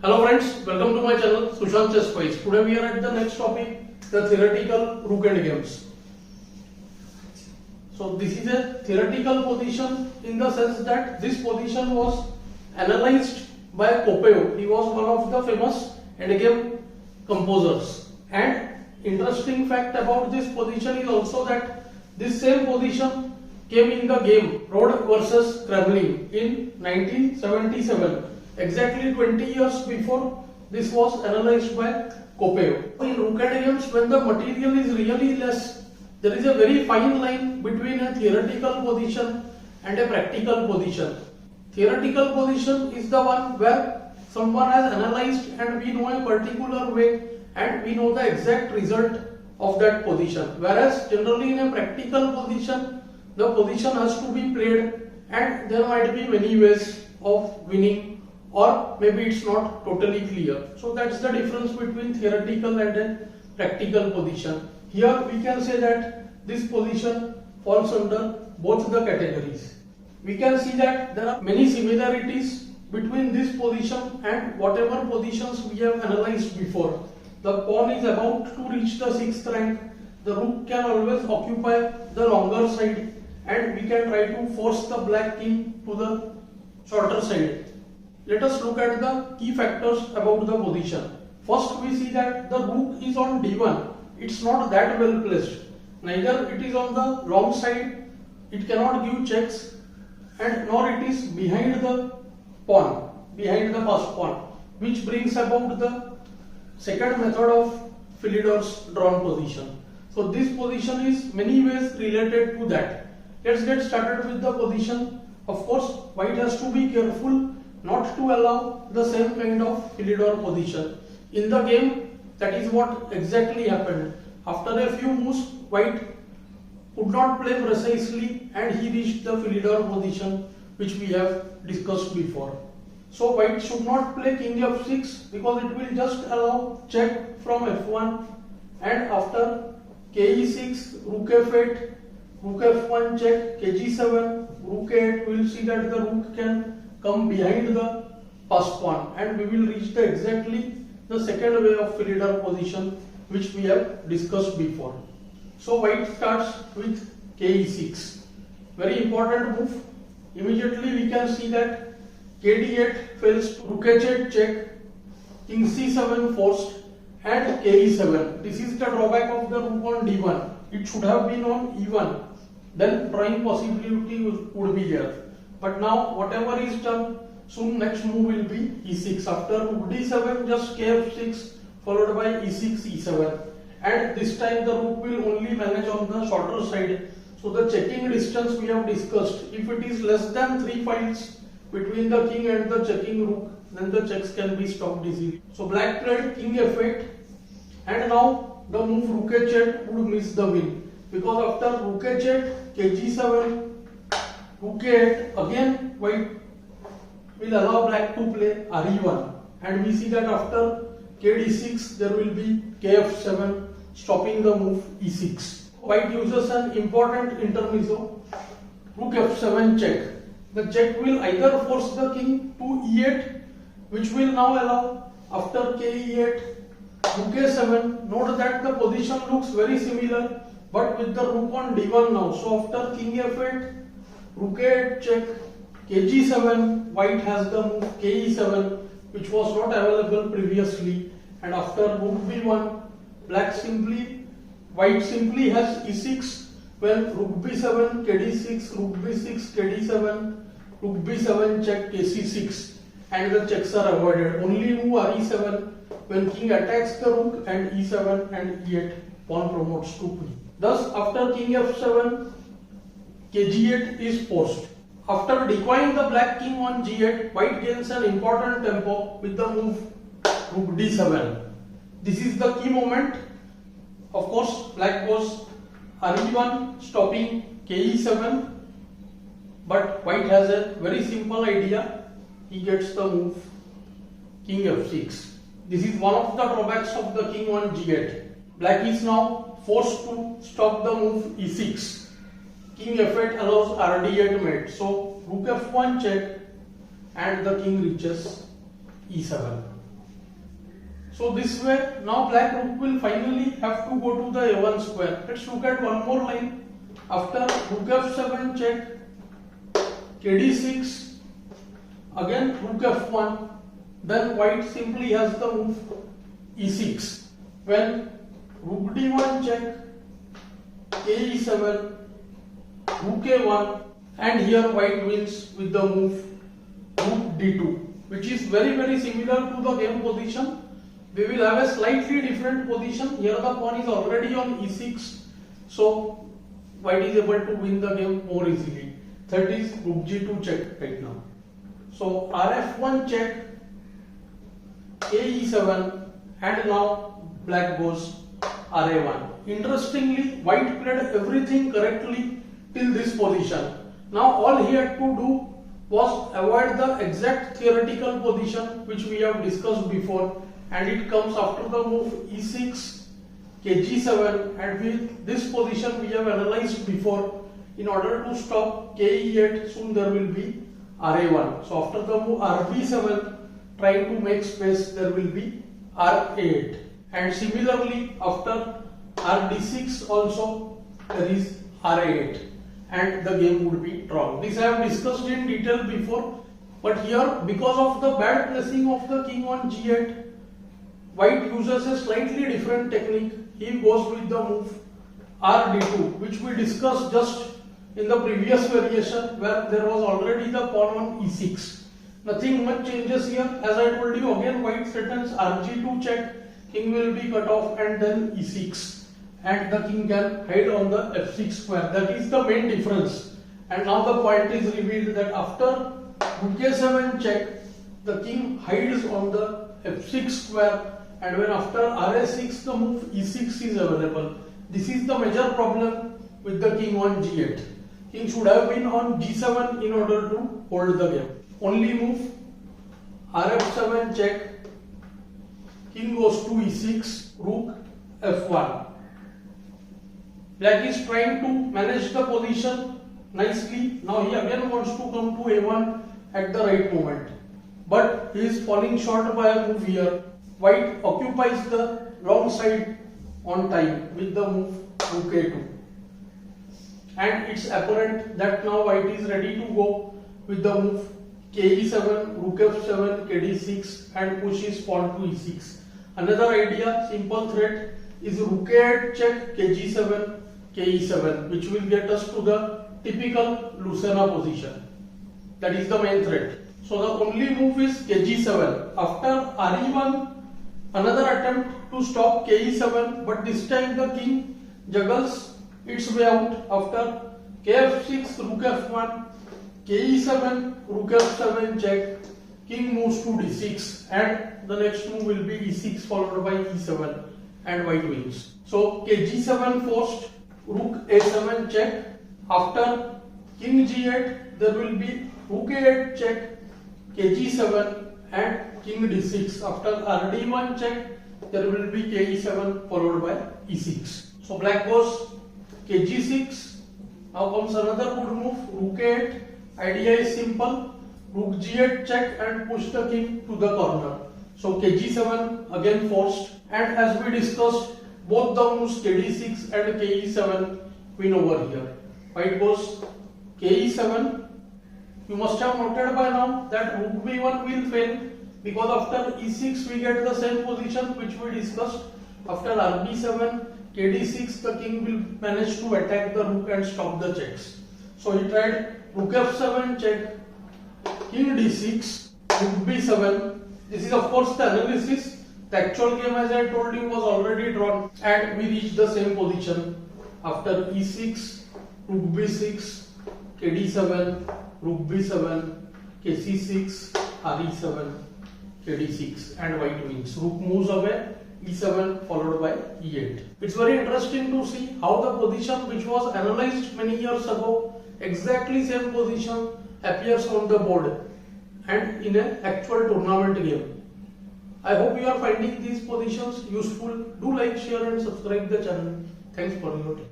Hello friends, welcome to my channel Sushant Chess Spice. Today we are at the next topic, the theoretical Rook Endgames. So this is a theoretical position in the sense that this position was analyzed by Popeo. He was one of the famous endgame composers. And interesting fact about this position is also that this same position came in the game Rode versus Kremlin in 1977. Exactly 20 years before this was analyzed by Popeo. In Rook Endgames, when the material is really less, there is a very fine line between a theoretical position and a practical position. Theoretical position is the one where someone has analyzed and we know a particular way and we know the exact result of that position. Whereas generally in a practical position, the position has to be played and there might be many ways of winning, or maybe it's not totally clear. So that's the difference between theoretical and a practical position. Here we can say that this position falls under both the categories. We can see that there are many similarities between this position and whatever positions we have analyzed before. The pawn is about to reach the 6th rank. The rook can always occupy the longer side and we can try to force the black king to the shorter side. Let us look at the key factors about the position. First, we see that the rook is on d1. It's not that well placed. Neither it is on the long side, it cannot give checks, and nor it is behind the pawn, behind the first pawn, which brings about the second method of Philidor's drawn position. So this position is many ways related to that. Let's get started with the position. Of course, white has to be careful not to allow the same kind of Philidor position. In the game, that is what exactly happened. After a few moves, white could not play precisely and he reached the Philidor position which we have discussed before. So white should not play king f6 because it will just allow check from f1, and after ke6, rook f8, rook f1 check, kg7, rook a8, we will see that the rook can come behind the first pawn and we will reach the exactly the second way of Philidor position which we have discussed before. So white starts with ke6. Very important move. Immediately we can see that kd8 fails to rook h8 check, king c7 forced, and ke7. This is the drawback of the rook on d1. It should have been on e1. Then drawing possibility would be there. But now whatever is done, soon next move will be e6. After rook d7, just kf6 followed by e6, e7. And this time the rook will only manage on the shorter side. So the checking distance we have discussed, if it is less than 3 files between the king and the checking rook, then the checks can be stopped easily. So black played king f8, and now the move rook h8 would miss the win, because after rook h8, kg7, rook a8, again white will allow black to play re1, and we see that after kd6 there will be kf7 stopping the move e6. White uses an important intermezzo, rook f7 check. The check will either force the king to e8, which will now allow after ke8, rook a7. Note that the position looks very similar but with the rook on d1 now. So after king f8, rook a8 check, kg7, white has the move ke7 which was not available previously, and after rook b1, white simply has e6 when rook b7, kd6, rook b6, kd7, rook b7 check, kc6, and the checks are avoided. Only move re7 when king attacks the rook, and e7 and e8 pawn promotes to queen. Thus after king f7, kg8 is forced. After decoying the black king on g8, white gains an important tempo with the move rook d7. This is the key moment. Of course, black goes re1 stopping ke7, but white has a very simple idea. He gets the move king f6. This is one of the drawbacks of the king on g8. Black is now forced to stop the move e6. King f8 allows rd8 mate. So rook f1 check and the king reaches e7. So this way, now black rook will finally have to go to the a1 square. Let's look at one more line. After rook f7 check, kd6, again rook f1, then white simply has the move e6. When rook d1 check, k e7, rook a1, and here white wins with the move rook d2, which is very similar to the game position. We will have a slightly different position. Here the pawn is already on e6, so white is able to win the game more easily. That is rook g2 check right now. So rf1 check, k e7, and now black goes ra1. Interestingly, white played everything correctly till this position. Now all he had to do was avoid the exact theoretical position which we have discussed before, and it comes after the move e6, kg7, and with this position we have analyzed before. In order to stop ke8, soon there will be ra1. So after the move rb7, trying to make space, there will be r8, and similarly after rd6 also there is ra8, and the game would be drawn. This I have discussed in detail before, but here because of the bad placing of the king on g8, white uses a slightly different technique. He goes with the move rd2, which we discussed just in the previous variation where there was already the pawn on e6. Nothing much changes here. As I told you, again white threatens rg2 check, king will be cut off, and then e6, and the king can hide on the f6 square. That is the main difference. And now the point is revealed that after rook a7 check, the king hides on the f6 square, and when after ra6 the move e6 is available. This is the major problem with the king on g8. King should have been on g7 in order to hold the game. Only move rf7 check, king goes to e6, rook f1. Black is trying to manage the position nicely. Now he again wants to come to a1 at the right moment, but he is falling short by a move here. White occupies the wrong side on time with the move rook a2, and it's apparent that now white is ready to go with the move ke7, rook f7, kd6, and push his pawn to e6. Another idea, simple threat, is rook a8 check, kg7, ke7, which will get us to the typical Lucena position. That is the main threat. So the only move is kg7. After re1, another attempt to stop ke7, but this time the king juggles its way out. After kf6, rook f1, ke7, rook f7 check, king moves to d6, and the next move will be e6 followed by e7, and white wins. So kg7 forced, rook a7 check. After king g8, there will be rook a8 check, kg7, and king d6. After rd1 check, there will be ke7 followed by e6. So black goes kg6. Now comes another good move, rook a8. Idea is simple, rook g8 check and push the king to the corner. So kg7 again forced, and as we discussed, both the moves kd6 and ke7 win over here. White goes ke7. You must have noted by now that rook b1 will fail, because after e6 we get the same position which we discussed. After rb7, kd6, the king will manage to attack the rook and stop the checks. So he tried rook f7 check, king d6, rook b7. This is of course the analysis. The actual game, as I told you, was already drawn, and we reached the same position. After e6, rook b6, kd7, rook b7, kc6, re7, kd6, and white wins. Rook moves away, e7 followed by e8. It's very interesting to see how the position which was analyzed many years ago, exactly same position, appears on the board and in an actual tournament game. I hope you are finding these positions useful. Do like, share and subscribe the channel. Thanks for your time.